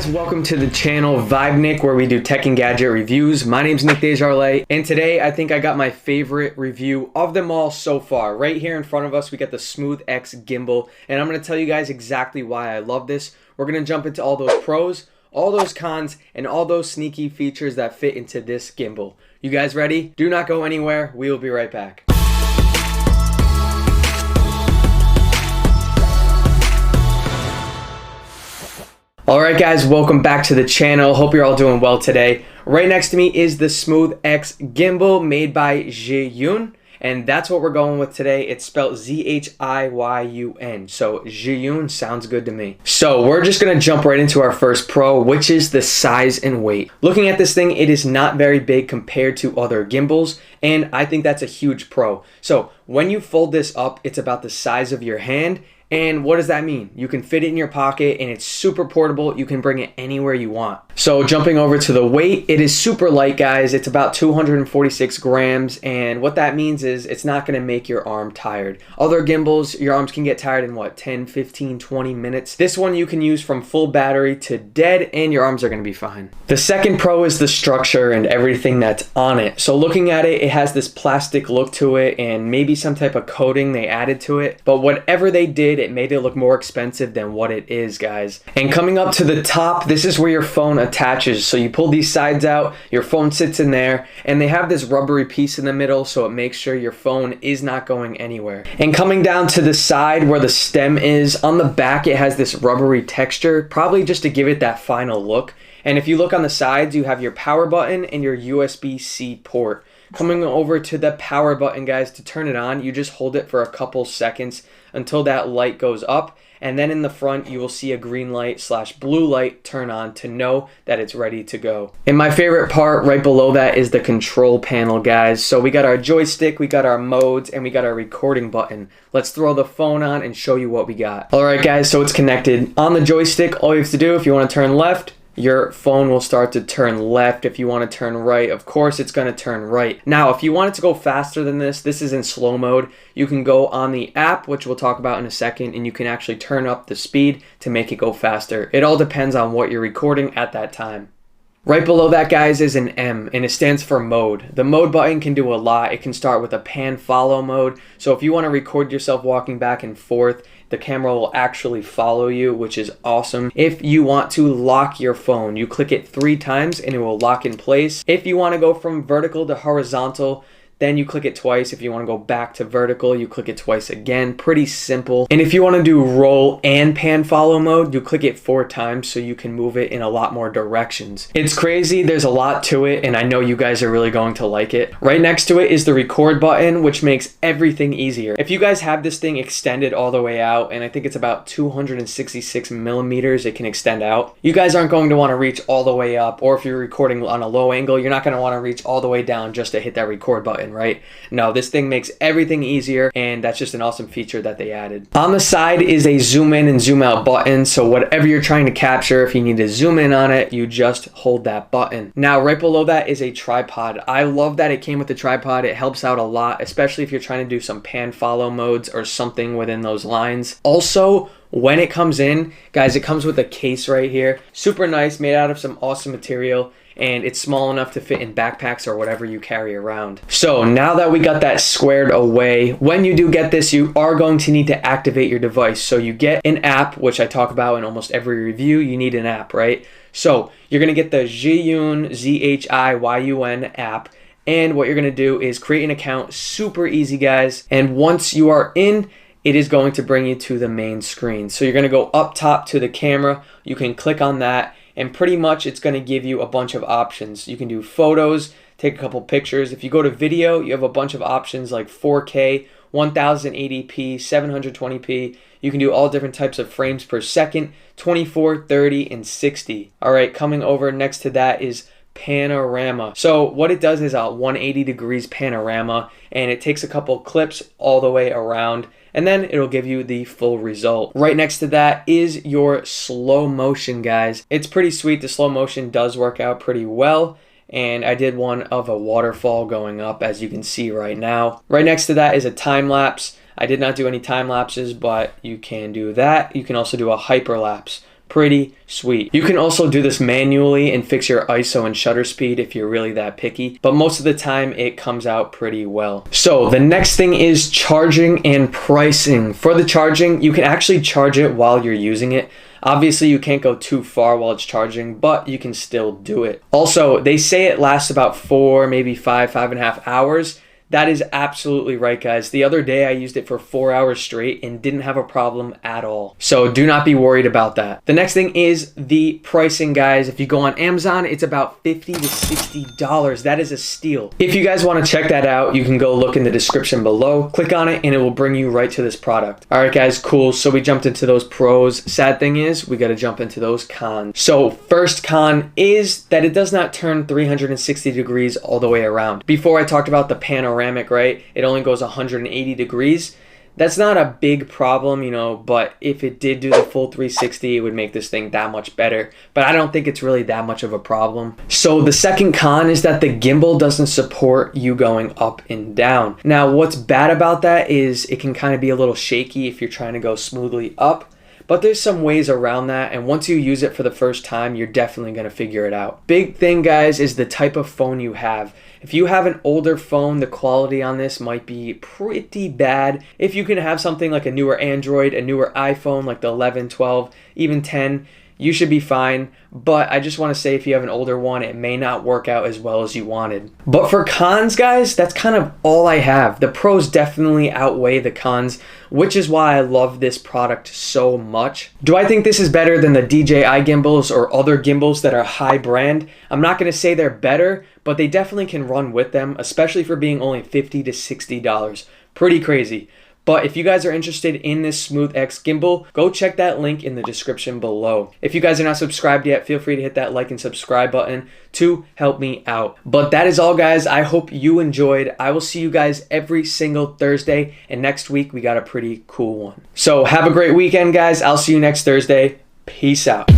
guys, welcome to the channel Vibe Nick, where we do tech and gadget reviews. My name's Nick Desjarlais, and today I think I got my favorite review of them all so far. Right here in front of us, we got the Smooth X Gimbal, and I'm going to tell you guys exactly why I love this. We're going to jump into all those pros, all those cons, and all those sneaky features that fit into this gimbal. You guys ready? Do not go anywhere. We will be right back. Alright guys, welcome back to the channel. Hope you're all doing well today. Right next to me is the Smooth X Gimbal made by Zhiyun, and that's what we're going with today. It's spelled Z-H-I-Y-U-N, so Zhiyun sounds good to me. So we're just going to jump right into our first pro, which is the size and weight. Looking at this thing, it is not very big compared to other gimbals, and I think that's a huge pro. So when you fold this up, it's about the size of your hand. And what does that mean? You can fit it in your pocket and it's super portable. You can bring it anywhere you want. So jumping over to the weight, it is super light, guys. It's about 246 grams. And what that means is it's not going to make your arm tired. Other gimbals, your arms can get tired in what, 10, 15, 20 minutes. This one you can use from full battery to dead and your arms are going to be fine. The second pro is the structure and everything that's on it. So looking at it, it has this plastic look to it and maybe some type of coating they added to it. But whatever they did, it made it look more expensive than what it is, guys. And coming up to the top, this is where your phone attaches. So you pull these sides out, your phone sits in there, and they have this rubbery piece in the middle so it makes sure your phone is not going anywhere. And coming down to the side where the stem is, on the back it has this rubbery texture, probably just to give it that final look. And if you look on the sides, you have your power button and your USB-C port. Coming over to the power button, guys, to turn it on, you just hold it for a couple seconds until that light goes up, and then in the front you will see a green light / blue light turn on to know that it's ready to go. And my favorite part right below that is the control panel, guys. So we got our joystick, we got our modes, and we got our recording button. Let's throw the phone on and show you what we got. Alright guys, so it's connected. On the joystick, all you have to do, if you want to turn left, your phone will start to turn left. If you want to turn right, of course it's going to turn right. Now, if you want it to go faster than this is in slow mode. You can go on the app, which we'll talk about in a second, and you can actually turn up the speed to make it go faster. It all depends on what you're recording at that time. Right below that, guys, is an M, and it stands for mode. The mode button can do a lot. It can start with a pan follow mode. So if you want to record yourself walking back and forth, the camera will actually follow you, which is awesome. If you want to lock your phone, you click it 3 times and it will lock in place. If you want to go from vertical to horizontal, then you click it twice. If you want to go back to vertical, you click it twice again. Pretty simple. And if you want to do roll and pan follow mode, you click it 4 times so you can move it in a lot more directions. It's crazy. There's a lot to it, and I know you guys are really going to like it. Right next to it is the record button, which makes everything easier. If you guys have this thing extended all the way out, and I think it's about 266 millimeters it can extend out, you guys aren't going to want to reach all the way up, or if you're recording on a low angle, you're not going to want to reach all the way down just to hit that record button, right? No, this thing makes everything easier, and that's just an awesome feature that they added. On the side is a zoom in and zoom out button, so whatever you're trying to capture, if you need to zoom in on it, you just hold that button. Now, right below that is a tripod. I love that it came with the tripod. It helps out a lot, especially if you're trying to do some pan follow modes or something within those lines. Also, when it comes in, guys, it comes with a case right here. Super nice, made out of some awesome material, and it's small enough to fit in backpacks or whatever you carry around. So now that we got that squared away, when you do get this, you are going to need to activate your device. So you get an app, which I talk about in almost every review. You need an app, right? So you're going to get the Zhiyun, Z-H-I-Y-U-N app. And what you're going to do is create an account. Super easy, guys. And once you are in, it is going to bring you to the main screen. So you're going to go up top to the camera. You can click on that, and pretty much it's going to give you a bunch of options. You can do photos, take a couple pictures. If you go to video, you have a bunch of options like 4K, 1080p, 720p. You can do all different types of frames per second, 24, 30, and 60. All right, coming over next to that is panorama. So what it does is a 180 degrees panorama, and it takes a couple clips all the way around, and then it'll give you the full result. Right next to that is your slow motion, guys. It's pretty sweet. The slow motion does work out pretty well, and I did one of a waterfall going up, as you can see right now. Right next to that is a time lapse. I did not do any time lapses, but you can do that. You can also do a hyperlapse. pretty sweet. You can also do this manually and fix your ISO and shutter speed if you're really that picky, but most of the time it comes out pretty well. So the next thing is charging and pricing. For the charging, you can actually charge it while you're using it. Obviously, you can't go too far while it's charging, but you can still do it. Also, they say it lasts about 4, maybe 5.5 hours. That is absolutely right, guys. The other day I used it for 4 hours straight and didn't have a problem at all. So do not be worried about that. The next thing is the pricing, guys. If you go on Amazon, it's about $50 to $60. That is a steal. If you guys want to check that out, you can go look in the description below. Click on it and it will bring you right to this product. All right, guys, cool. So we jumped into those pros. Sad thing is we got to jump into those cons. So first con is that it does not turn 360 degrees all the way around. Before I talked about the panoramic, right? It only goes 180 degrees. That's not a big problem, you know, but if it did do the full 360, it would make this thing that much better. But I don't think it's really that much of a problem. So the second con is that the gimbal doesn't support you going up and down. Now, what's bad about that is it can kind of be a little shaky if you're trying to go smoothly up. But there's some ways around that, and once you use it for the first time, you're definitely going to figure it out. Big thing, guys, is the type of phone you have. If you have an older phone, the quality on this might be pretty bad. If you can have something like a newer Android, a newer iPhone like the 11, 12, even 10, you should be fine. But I just want to say if you have an older one, it may not work out as well as you wanted. But for cons, guys, that's kind of all I have. The pros definitely outweigh the cons, which is why I love this product so much. Do I think this is better than the DJI gimbals or other gimbals that are high brand? I'm not going to say they're better, but they definitely can run with them, especially for being only $50 to $60. Pretty crazy. But if you guys are interested in this Smooth X gimbal, go check that link in the description below. If you guys are not subscribed yet, feel free to hit that like and subscribe button to help me out. But that is all, guys. I hope you enjoyed. I will see you guys every single Thursday, and next week we got a pretty cool one. So have a great weekend, guys. I'll see you next Thursday. Peace out.